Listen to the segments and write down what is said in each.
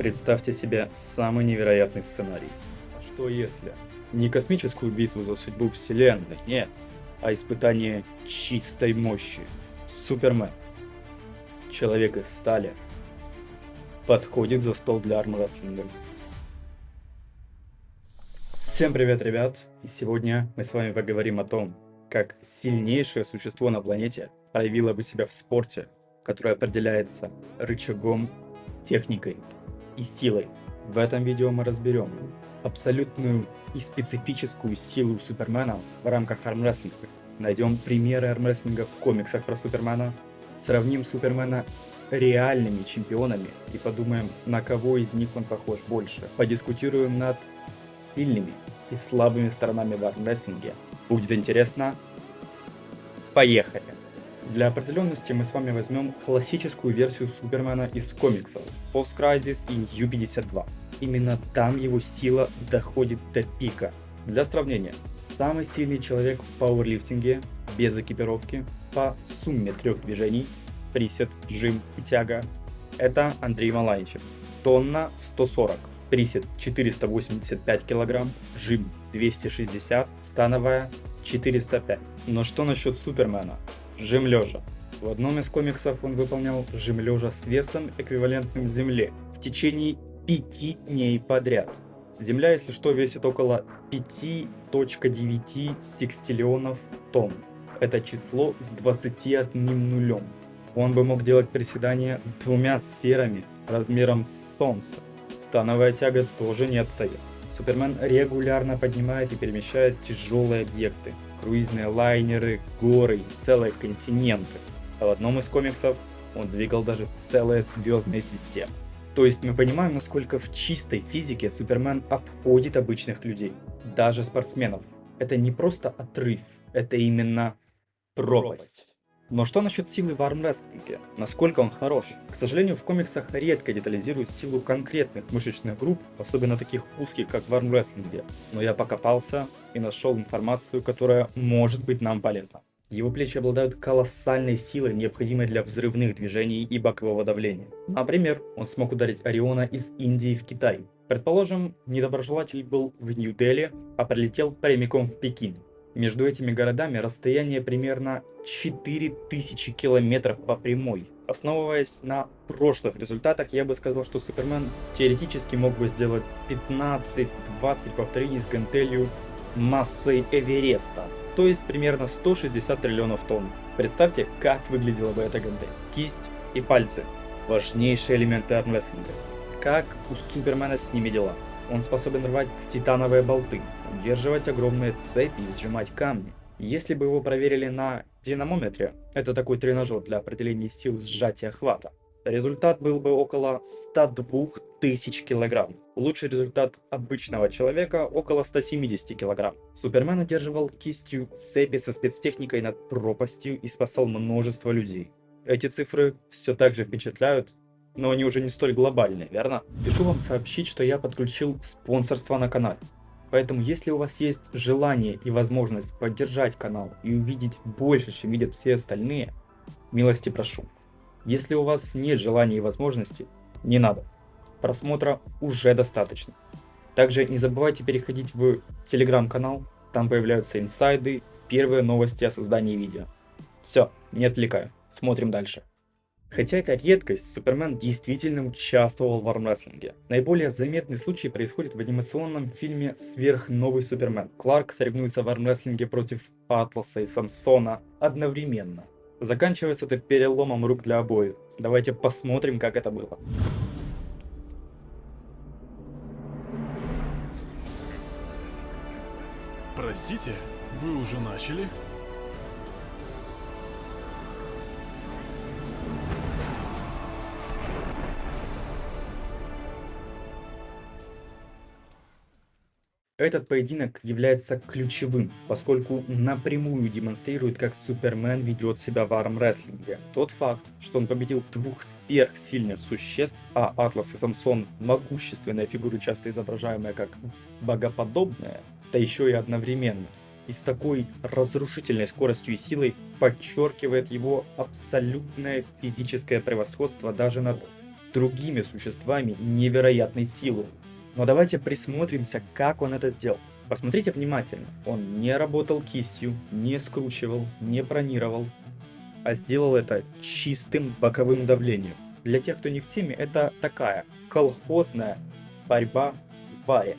Представьте себе самый невероятный сценарий. А что если? Не космическую битву за судьбу Вселенной, нет, а испытание чистой мощи. Супермен, человек из стали, подходит за стол для армрестлинга. Всем привет, ребят! И сегодня мы с вами поговорим о том, как сильнейшее существо на планете проявило бы себя в спорте, который определяется рычагом, техникой и силой. В этом видео мы разберем абсолютную и специфическую силу Супермена в рамках армрестлинга. Найдем примеры армрестлинга в комиксах про Супермена, сравним Супермена с реальными чемпионами и подумаем, на кого из них он похож больше. Подискутируем над сильными и слабыми сторонами в армрестлинге. Будет интересно? Поехали! Для определенности мы с вами возьмем классическую версию Супермена из комиксов Post Crisis и New 52. Именно там его сила доходит до пика. Для сравнения, самый сильный человек в пауэрлифтинге без экипировки по сумме трех движений присед, жим и тяга — это Андрей Маланичев. Тонна 140, присед 485 кг, жим 260, становая 405. Но что насчет Супермена? Жим лежа. В одном из комиксов он выполнял жим лежа с весом, эквивалентным Земле, в течение 5 дней подряд. Земля, если что, весит около 5,9 секстиллионов тонн. Это число с 21 нулем. Он бы мог делать приседания с двумя сферами размером с Солнце. Становая тяга тоже не отстает. Супермен регулярно поднимает и перемещает тяжелые объекты. Круизные лайнеры, горы и целые континенты. А в одном из комиксов он двигал даже целые звездные системы. То есть мы понимаем, насколько в чистой физике Супермен обходит обычных людей, даже спортсменов. Это не просто отрыв, это именно пропасть. Но что насчет силы в армрестлинге? Насколько он хорош? К сожалению, в комиксах редко детализируют силу конкретных мышечных групп, особенно таких узких, как в армрестлинге. Но я покопался и нашел информацию, которая может быть нам полезна. Его плечи обладают колоссальной силой, необходимой для взрывных движений и бокового давления. Например, он смог ударить Ориона из Индии в Китай. Предположим, недоброжелатель был в Нью-Дели, а прилетел прямиком в Пекин. Между этими городами расстояние примерно 4000 километров по прямой. Основываясь на прошлых результатах, я бы сказал, что Супермен теоретически мог бы сделать 15-20 повторений с гантелью массой Эвереста, то есть примерно 160 триллионов тонн. Представьте, как выглядела бы эта гантель. Кисть и пальцы – важнейшие элементы армрестлинга. Как у Супермена с ними дела? Он способен рвать титановые болты, удерживать огромные цепи и сжимать камни. Если бы его проверили на динамометре, это такой тренажер для определения сил сжатия хвата, результат был бы около 102 тысяч килограмм. Лучший результат обычного человека около 170 килограмм. Супермен удерживал кистью цепи со спецтехникой над пропастью и спасал множество людей. Эти цифры все так же впечатляют, но они уже не столь глобальные, верно? Пишу вам сообщить, что я подключил спонсорство на канале. Поэтому, если у вас есть желание и возможность поддержать канал и увидеть больше, чем видят все остальные, милости прошу. Если у вас нет желания и возможности, не надо. Просмотра уже достаточно. Также не забывайте переходить в телеграм-канал, там появляются инсайды, первые новости о создании видео. Все, не отвлекаю, смотрим дальше. Хотя это редкость, Супермен действительно участвовал в армрестлинге. Наиболее заметный случай происходит в анимационном фильме «Сверхновый Супермен». Кларк соревнуется в армрестлинге против Атласа и Самсона одновременно. Заканчивается это переломом рук для обоих. Давайте посмотрим, как это было. Простите, вы уже начали? Этот поединок является ключевым, поскольку напрямую демонстрирует, как Супермен ведет себя в армрестлинге. Тот факт, что он победил двух сверхсильных существ, а Атлас и Самсон — могущественные фигуры, часто изображаемые как богоподобные, да еще и одновременно, и с такой разрушительной скоростью и силой, подчеркивает его абсолютное физическое превосходство даже над другими существами невероятной силы. Но давайте присмотримся, как он это сделал. Посмотрите внимательно. Он не работал кистью, не скручивал, не бронировал, а сделал это чистым боковым давлением. Для тех, кто не в теме, это такая колхозная борьба в баре,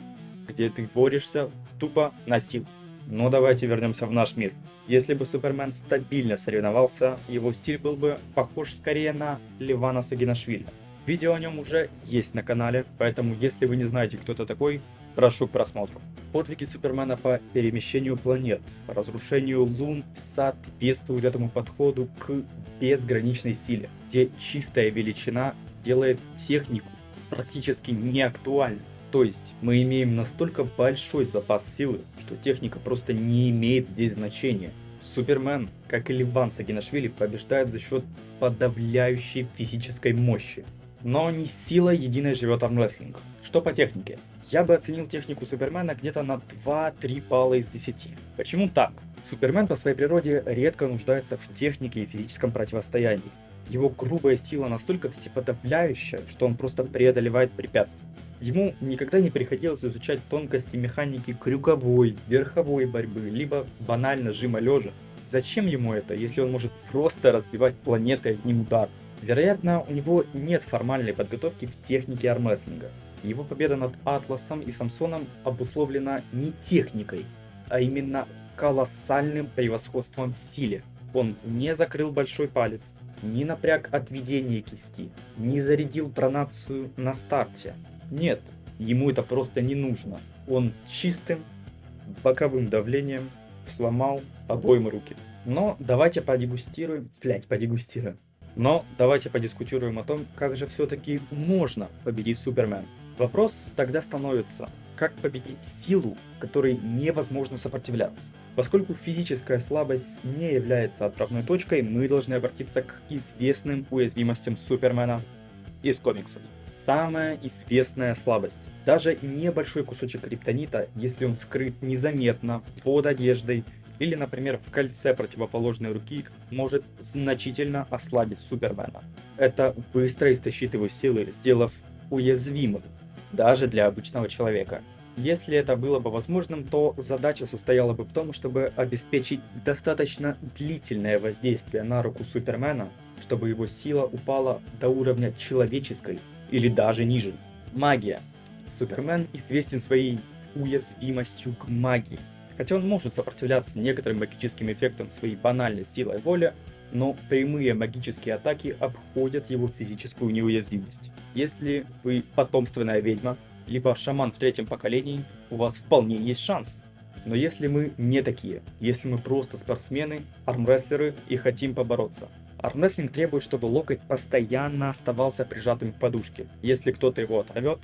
где ты борешься тупо на силу. Но давайте вернемся в наш мир. Если бы Супермен стабильно соревновался, его стиль был бы похож скорее на Левана Сагинашвили. Видео о нем уже есть на канале, поэтому если вы не знаете, кто это такой, прошу к просмотру. Подвиги Супермена по перемещению планет, разрушению лун соответствуют этому подходу к безграничной силе, где чистая величина делает технику практически неактуальной. То есть мы имеем настолько большой запас силы, что техника просто не имеет здесь значения. Супермен, как и Леван Сагинашвили, побеждает за счет подавляющей физической мощи. Но не сила единой живет армрестлинг. Что по технике? Я бы оценил технику Супермена где-то на 2-3 балла из 10. Почему так? Супермен по своей природе редко нуждается в технике и физическом противостоянии. Его грубая сила настолько всеподавляющая, что он просто преодолевает препятствия. Ему никогда не приходилось изучать тонкости механики крюковой, верховой борьбы, либо банально жима лежа. Зачем ему это, если он может просто разбивать планеты одним ударом? Вероятно, у него нет формальной подготовки в технике армрестлинга. Его победа над Атласом и Самсоном обусловлена не техникой, а именно колоссальным превосходством в силе. Он не закрыл большой палец, не напряг отведение кисти, не зарядил пронацию на старте. Нет, ему это просто не нужно. Он чистым боковым давлением сломал обоим руки. Но давайте подискутируем о том, как же все-таки можно победить Супермена. Вопрос тогда становится, как победить силу, которой невозможно сопротивляться. Поскольку физическая слабость не является отправной точкой, мы должны обратиться к известным уязвимостям Супермена из комиксов. Самая известная слабость. Даже небольшой кусочек криптонита, если он скрыт незаметно под одеждой, или, например, в кольце противоположной руки, может значительно ослабить Супермена. Это быстро истощит его силы, сделав уязвимым даже для обычного человека. Если это было бы возможным, то задача состояла бы в том, чтобы обеспечить достаточно длительное воздействие на руку Супермена, чтобы его сила упала до уровня человеческой или даже ниже. Магия. Супермен известен своей уязвимостью к магии. Хотя он может сопротивляться некоторым магическим эффектам своей банальной силой воли, но прямые магические атаки обходят его физическую неуязвимость. Если вы потомственная ведьма, либо шаман в 3-м поколении, у вас вполне есть шанс. Но если мы не такие, если мы просто спортсмены, армрестлеры и хотим побороться. Армрестлинг требует, чтобы локоть постоянно оставался прижатым к подушке. Если кто-то его оторвет,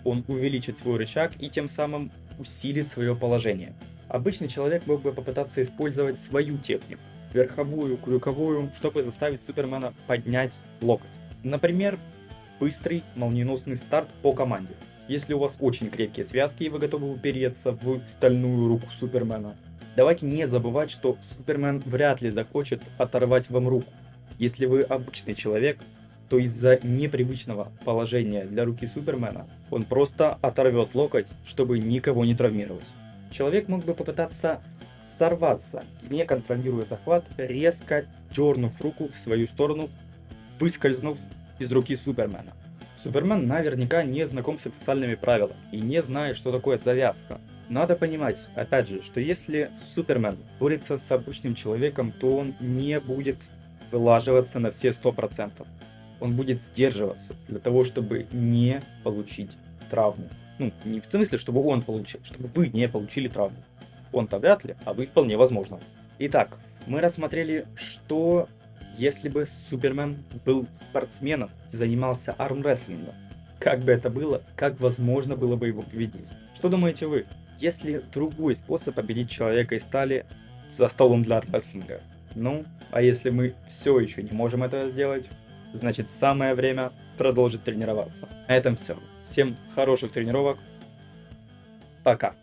он увеличит свой рычаг и тем самым усилит свое положение. Обычный человек мог бы попытаться использовать свою технику, верховую, крюковую, чтобы заставить Супермена поднять локоть. Например, быстрый молниеносный старт по команде. Если у вас очень крепкие связки и вы готовы упереться в стальную руку Супермена, давайте не забывать, что Супермен вряд ли захочет оторвать вам руку. Если вы обычный человек, то из-за непривычного положения для руки Супермена он просто оторвет локоть, чтобы никого не травмировать. Человек мог бы попытаться сорваться, не контролируя захват, резко дернув руку в свою сторону, выскользнув из руки Супермена. Супермен наверняка не знаком с официальными правилами и не знает, что такое завязка. Надо понимать, опять же, что если Супермен борется с обычным человеком, то он не будет вылаживаться на все 100%. Он будет сдерживаться для того, чтобы не получить травму. Ну, не в смысле, чтобы он получил, чтобы вы не получили травму. Он-то вряд ли, а вы вполне возможно. Итак, мы рассмотрели, что если бы Супермен был спортсменом и занимался армрестлингом. Как бы это было, как возможно было бы его победить. Что думаете вы? Есть ли другой способ победить человека из стали за столом для армрестлинга? Ну, а если мы все еще не можем этого сделать, значит самое время продолжить тренироваться. На этом все. Всем хороших тренировок. Пока.